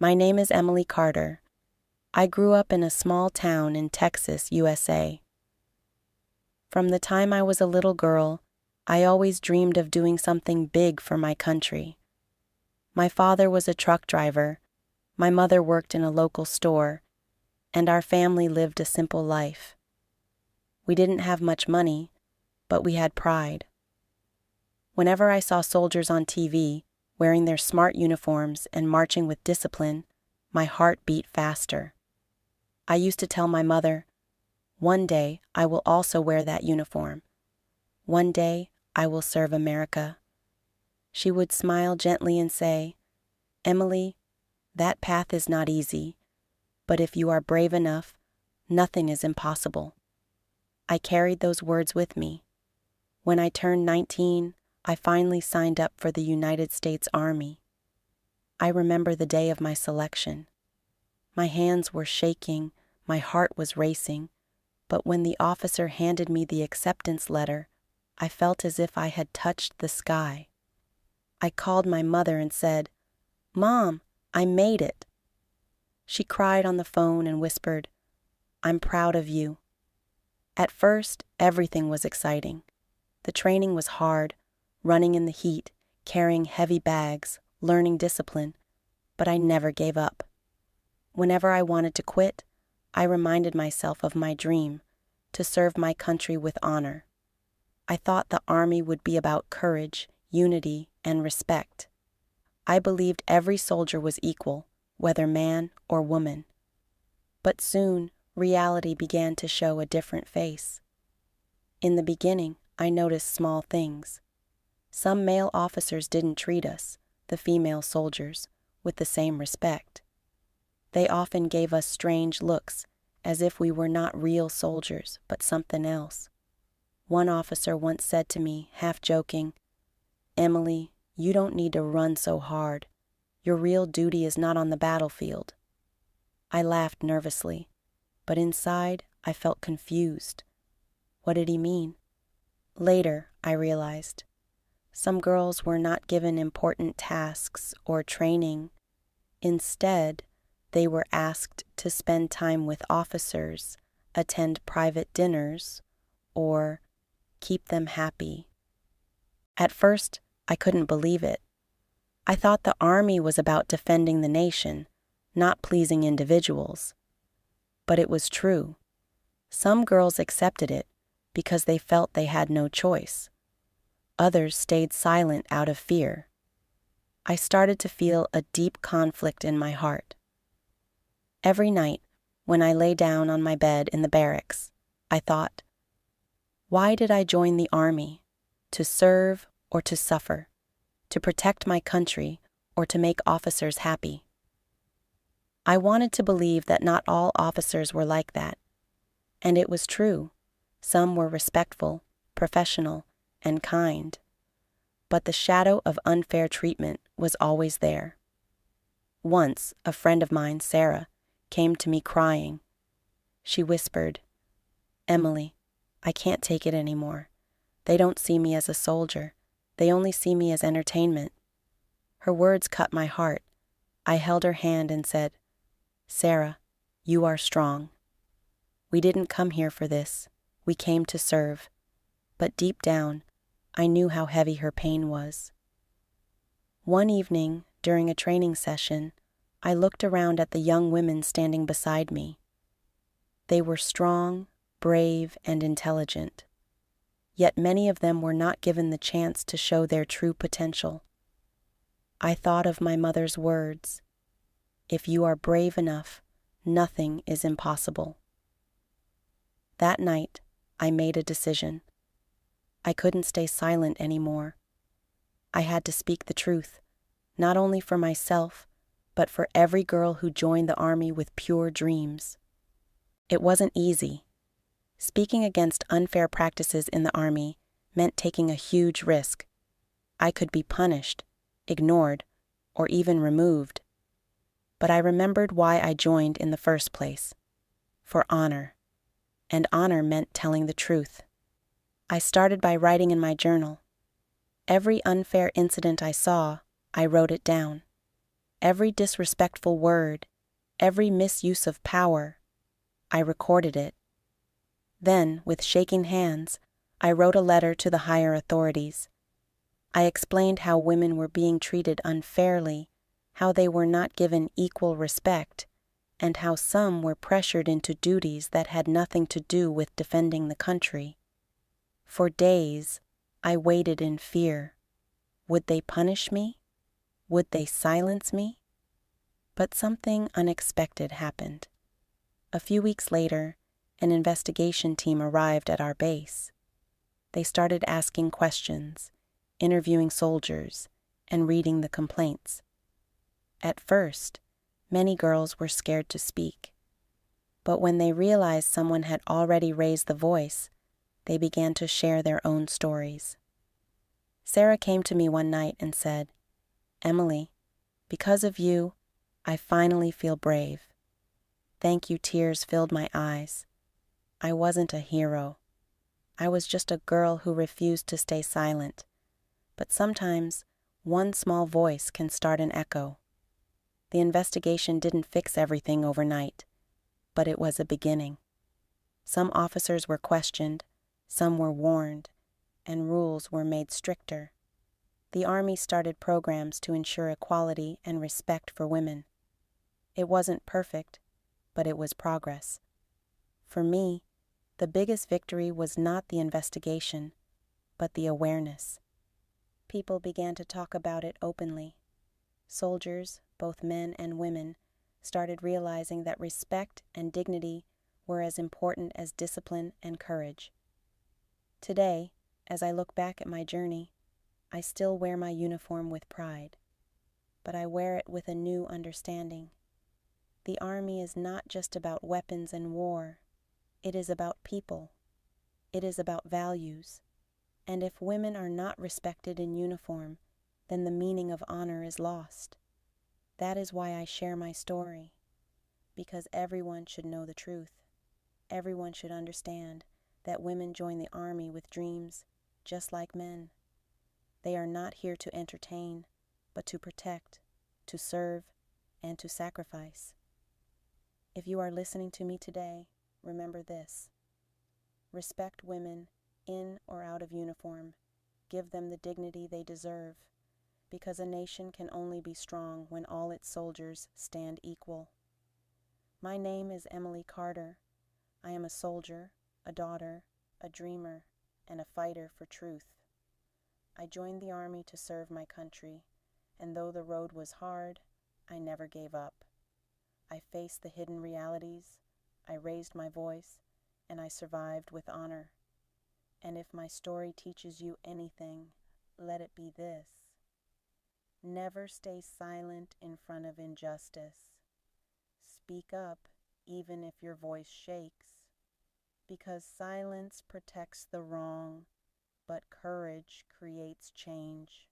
My name is Emily Carter. I grew up in a small town in Texas, USA. From the time I was a little girl, I always dreamed of doing something big for my country. My father was a truck driver, my mother worked in a local store, and our family lived a simple life. We didn't have much money, but we had pride. Whenever I saw soldiers on TV, wearing their smart uniforms and marching with discipline, my heart beat faster. I used to tell my mother, "One day I will also wear that uniform. One day I will serve America." She would smile gently and say, "Emily, that path is not easy, but if you are brave enough, nothing is impossible." I carried those words with me. When I turned 19, I finally signed up for the United States Army. I remember the day of my selection. My hands were shaking, my heart was racing, but when the officer handed me the acceptance letter, I felt as if I had touched the sky. I called my mother and said, "Mom, I made it." She cried on the phone and whispered, "I'm proud of you." At first, everything was exciting. The training was hard, running in the heat, carrying heavy bags, learning discipline, but I never gave up. Whenever I wanted to quit, I reminded myself of my dream, to serve my country with honor. I thought the Army would be about courage, unity, and respect. I believed every soldier was equal, whether man or woman. But soon, reality began to show a different face. In the beginning, I noticed small things. Some male officers didn't treat us, the female soldiers, with the same respect. They often gave us strange looks, as if we were not real soldiers, but something else. One officer once said to me, half joking, "Emily, you don't need to run so hard. Your real duty is not on the battlefield." I laughed nervously, but inside I felt confused. What did he mean? Later, I realized. Some girls were not given important tasks or training. Instead, they were asked to spend time with officers, attend private dinners, or keep them happy. At first, I couldn't believe it. I thought the Army was about defending the nation, not pleasing individuals. But it was true. Some girls accepted it because they felt they had no choice. Others stayed silent out of fear. I started to feel a deep conflict in my heart. Every night, when I lay down on my bed in the barracks, I thought, why did I join the Army? To serve or to suffer? To protect my country or to make officers happy? I wanted to believe that not all officers were like that. And it was true. Some were respectful, professional, and kind. But the shadow of unfair treatment was always there. Once, a friend of mine, Sarah, came to me crying. She whispered, "Emily, I can't take it anymore. They don't see me as a soldier. They only see me as entertainment." Her words cut my heart. I held her hand and said, "Sarah, you are strong. We didn't come here for this. We came to serve." But deep down, I knew how heavy her pain was. One evening, during a training session, I looked around at the young women standing beside me. They were strong, brave, and intelligent. Yet many of them were not given the chance to show their true potential. I thought of my mother's words, "If you are brave enough, nothing is impossible." That night, I made a decision. I couldn't stay silent anymore. I had to speak the truth, not only for myself, but for every girl who joined the Army with pure dreams. It wasn't easy. Speaking against unfair practices in the Army meant taking a huge risk. I could be punished, ignored, or even removed. But I remembered why I joined in the first place. For honor. And honor meant telling the truth. I started by writing in my journal. Every unfair incident I saw, I wrote it down. Every disrespectful word, every misuse of power, I recorded it. Then, with shaking hands, I wrote a letter to the higher authorities. I explained how women were being treated unfairly, how they were not given equal respect, and how some were pressured into duties that had nothing to do with defending the country. For days, I waited in fear. Would they punish me? Would they silence me? But something unexpected happened. A few weeks later, an investigation team arrived at our base. They started asking questions, interviewing soldiers, and reading the complaints. At first, many girls were scared to speak. But when they realized someone had already raised the voice, they began to share their own stories. Sarah came to me one night and said, "Emily, because of you, I finally feel brave. Thank you." Tears filled my eyes. I wasn't a hero. I was just a girl who refused to stay silent. But sometimes, one small voice can start an echo. The investigation didn't fix everything overnight, but it was a beginning. Some officers were questioned, some were warned, and rules were made stricter. The Army started programs to ensure equality and respect for women. It wasn't perfect, but it was progress. For me, the biggest victory was not the investigation, but the awareness. People began to talk about it openly. Soldiers, both men and women, started realizing that respect and dignity were as important as discipline and courage. Today, as I look back at my journey, I still wear my uniform with pride, but I wear it with a new understanding. The Army is not just about weapons and war. It is about people. It is about values. And if women are not respected in uniform, then the meaning of honor is lost. That is why I share my story, because everyone should know the truth. Everyone should understand that women join the Army with dreams, just like men. They are not here to entertain, but to protect, to serve, and to sacrifice. If you are listening to me today, remember this. Respect women in or out of uniform. Give them the dignity they deserve, because a nation can only be strong when all its soldiers stand equal. My name is Emily Carter. I am a soldier, a daughter, a dreamer, and a fighter for truth. I joined the Army to serve my country, and though the road was hard, I never gave up. I faced the hidden realities, I raised my voice, and I survived with honor. And if my story teaches you anything, let it be this. Never stay silent in front of injustice. Speak up even if your voice shakes, because silence protects the wrong, but courage creates change.